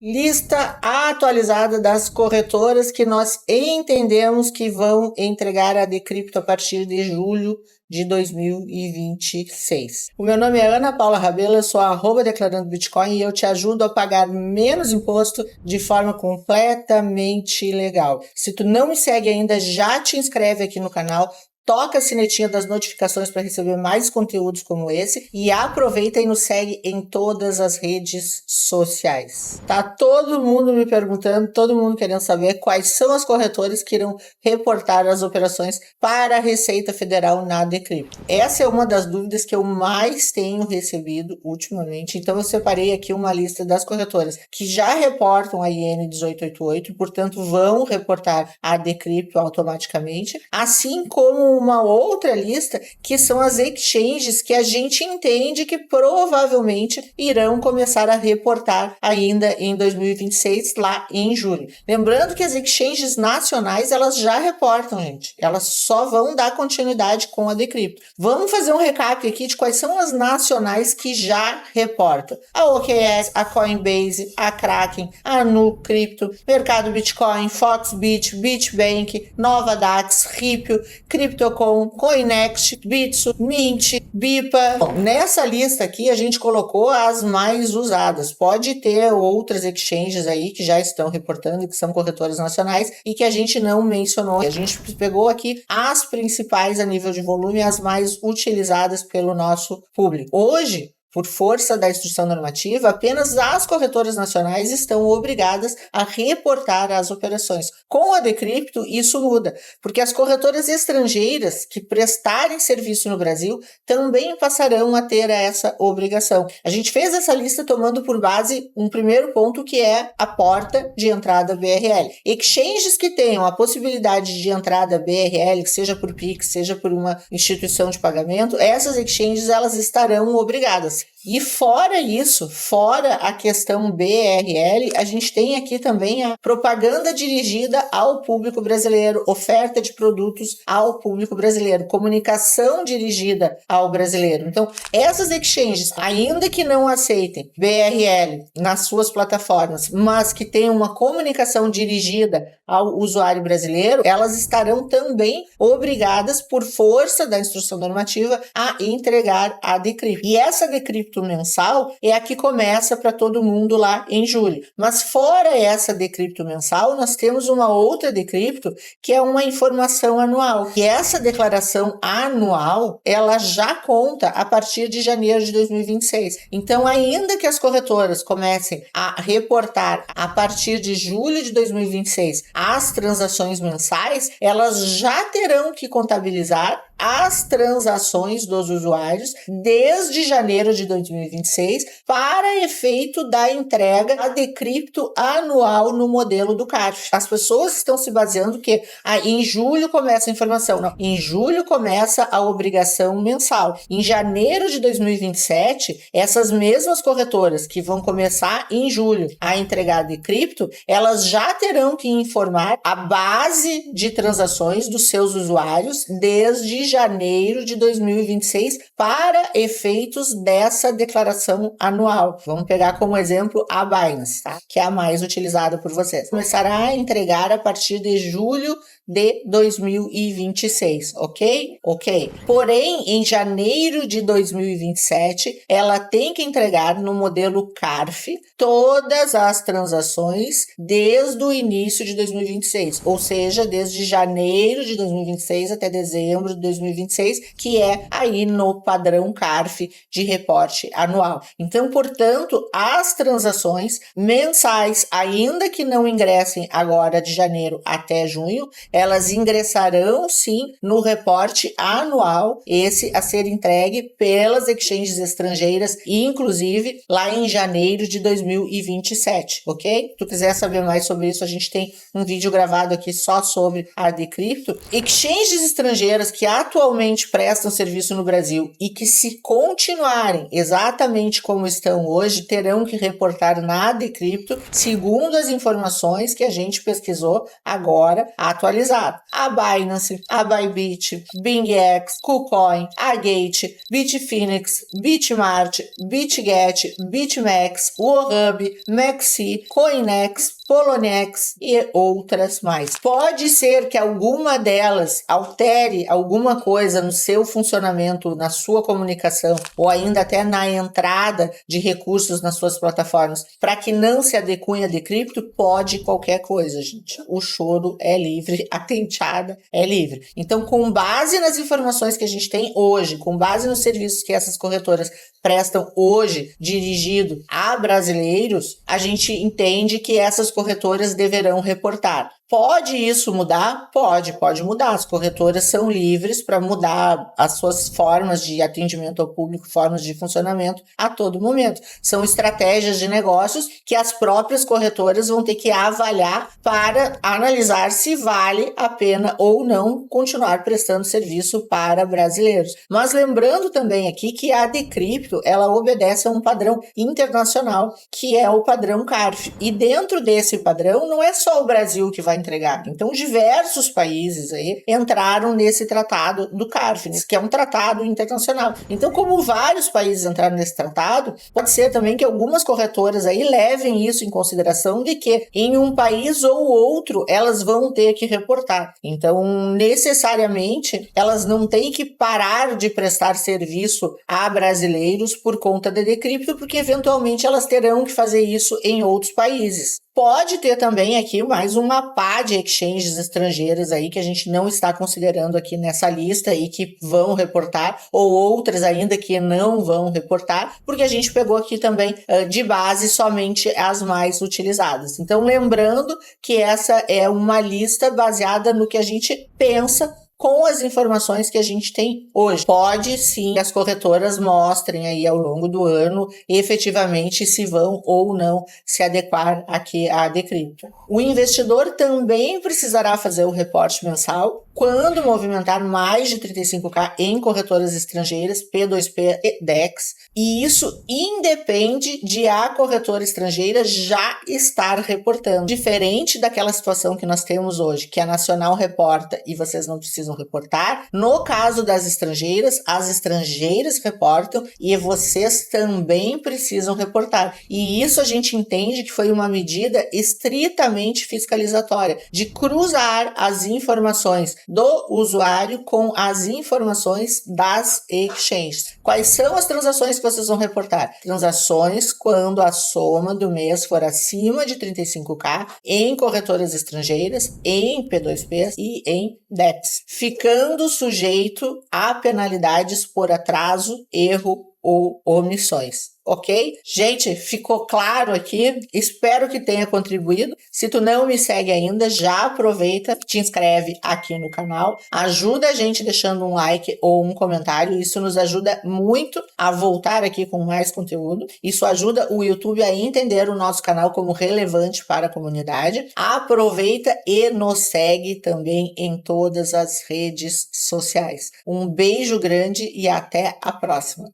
Lista atualizada das corretoras que nós entendemos que vão entregar a Decrypto a partir de julho de 2026. O meu nome é Ana Paula Rabelo, eu sou @declarando Bitcoin e eu te ajudo a pagar menos imposto de forma completamente legal. Se tu não me segue ainda, já te inscreve aqui no canal, toca a sinetinha das notificações para receber mais conteúdos como esse e aproveita e nos segue em todas as redes sociais. Tá todo mundo me perguntando, todo mundo querendo saber quais são as corretoras que irão reportar as operações para a Receita Federal na Decrypto. Essa é uma das dúvidas que eu mais tenho recebido ultimamente, então eu separei aqui uma lista das corretoras que já reportam a IN 1888 e, portanto, vão reportar a Decrypto automaticamente, assim como uma outra lista que são as exchanges que a gente entende que provavelmente irão começar a reportar ainda em 2026, lá em julho. Lembrando que as exchanges nacionais, elas já reportam, gente. Elas só vão dar continuidade com a Decrypto. Vamos fazer um recap aqui de quais são as nacionais que já reportam. A OKEx, a Coinbase, a Kraken, a NuCrypto, Mercado Bitcoin, Foxbit, BitBank, Novadax, Ripple, Cryptocom, Coinext, Bitso, Mint, Bipa. Bom, nessa lista aqui a gente colocou as mais usadas. Pode ter outras exchanges aí que já estão reportando, que são corretoras nacionais e que a gente não mencionou. A gente pegou aqui as principais a nível de volume, as mais utilizadas pelo nosso público. Hoje, por força da instrução normativa, apenas as corretoras nacionais estão obrigadas a reportar as operações. Com a Decrypto, isso muda, porque as corretoras estrangeiras que prestarem serviço no Brasil também passarão a ter essa obrigação. A gente fez essa lista tomando por base um primeiro ponto, que é a porta de entrada BRL. Exchanges que tenham a possibilidade de entrada BRL, que seja por Pix, seja por uma instituição de pagamento, essas exchanges elas estarão obrigadas. E fora isso, fora a questão BRL, a gente tem aqui também a propaganda dirigida ao público brasileiro, oferta de produtos ao público brasileiro, comunicação dirigida ao brasileiro. Então, essas exchanges, ainda que não aceitem BRL nas suas plataformas, mas que tenham uma comunicação dirigida ao usuário brasileiro, elas estarão também obrigadas, por força da instrução normativa, a entregar a Decrypto. E essa Decrypto mensal é a que começa para todo mundo lá em julho. Mas fora essa Decrypto mensal, nós temos uma outra Decrypto que é uma informação anual. E essa declaração anual, ela já conta a partir de janeiro de 2026. Então, ainda que as corretoras comecem a reportar a partir de julho de 2026 as transações mensais, elas já terão que contabilizar as transações dos usuários desde janeiro de 2026 para efeito da entrega da Decrypto anual no modelo do CARF. As pessoas estão se baseando que em julho começa a informação. Não, em julho começa a obrigação mensal. Em janeiro de 2027, essas mesmas corretoras que vão começar em julho a entregar a Decrypto, elas já terão que informar a base de transações dos seus usuários desde janeiro de 2026 para efeitos dessa declaração anual. Vamos pegar como exemplo a Binance, tá? Que é a mais utilizada por vocês. Começará a entregar a partir de julho de 2026, ok? Ok. Porém, em janeiro de 2027, ela tem que entregar no modelo CARF todas as transações desde o início de 2026, ou seja, desde janeiro de 2026 até dezembro de 2026, que é aí no padrão CARF de reporte anual. Então, portanto, as transações mensais, ainda que não ingressem agora de janeiro até junho, elas ingressarão sim no reporte anual, esse a ser entregue pelas exchanges estrangeiras, inclusive lá em janeiro de 2027, ok? Se tu quiser saber mais sobre isso, a gente tem um vídeo gravado aqui só sobre a Decrypto. Exchanges estrangeiras que atualmente atualmente prestam serviço no Brasil e que, se continuarem exatamente como estão hoje, terão que reportar na Decrypto, segundo as informações que a gente pesquisou agora atualizado. A Binance, a Bybit, BingX, KuCoin, Agate, Bitfinex, Bitmart, Bitget, Bitmax, Wahub, Maxi, Coinex, Poloniex e outras mais. Pode ser que alguma delas altere alguma coisa no seu funcionamento, na sua comunicação, ou ainda até na entrada de recursos nas suas plataformas, para que não se adequem a Decrypto. Pode qualquer coisa, gente. O choro é livre, a tenteada é livre. Então, com base nas informações que a gente tem hoje, com base nos serviços que essas corretoras prestam hoje, dirigido a brasileiros, a gente entende que essas corretoras deverão reportar. Pode isso mudar? Pode mudar. As corretoras são livres para mudar as suas formas de atendimento ao público, formas de funcionamento a todo momento. São estratégias de negócios que as próprias corretoras vão ter que avaliar para analisar se vale a pena ou não continuar prestando serviço para brasileiros. Mas lembrando também aqui que a Decrypto, ela obedece a um padrão internacional, que é o padrão CARF. E dentro desse padrão, não é só o Brasil que vai entregar. Então, diversos países aí entraram nesse tratado do CARF, que é um tratado internacional. Então, como vários países entraram nesse tratado, pode ser também que algumas corretoras aí levem isso em consideração, de que em um país ou outro elas vão ter que reportar. Então, necessariamente, elas não têm que parar de prestar serviço a brasileiros por conta da Decrypto, porque eventualmente elas terão que fazer isso em outros países. Pode ter também aqui mais uma pá de exchanges estrangeiras aí que a gente não está considerando aqui nessa lista e que vão reportar, ou outras ainda que não vão reportar, porque a gente pegou aqui também de base somente as mais utilizadas. Então, lembrando que essa é uma lista baseada no que a gente pensa com as informações que a gente tem hoje. Pode sim que as corretoras mostrem aí ao longo do ano efetivamente se vão ou não se adequar aqui à Decrypto. O investidor também precisará fazer o reporte mensal quando movimentar mais de 35k em corretoras estrangeiras, P2P e DEX, e isso independe de a corretora estrangeira já estar reportando. Diferente daquela situação que nós temos hoje, que a nacional reporta e vocês não precisam reportar. No caso das estrangeiras, as estrangeiras reportam e vocês também precisam reportar. E isso a gente entende que foi uma medida estritamente fiscalizatória, de cruzar as informações do usuário com as informações das exchanges. Quais são as transações que vocês vão reportar? Transações quando a soma do mês for acima de 35k em corretoras estrangeiras, em P2P e em DEX, ficando sujeito a penalidades por atraso, erro ou omissões. Ok? Gente, ficou claro aqui? Espero que tenha contribuído. Se tu não me segue ainda, já aproveita, te inscreve aqui no canal, ajuda a gente deixando um like ou um comentário, isso nos ajuda muito a voltar aqui com mais conteúdo, isso ajuda o YouTube a entender o nosso canal como relevante para a comunidade. Aproveita e nos segue também em todas as redes sociais. Um beijo grande e até a próxima!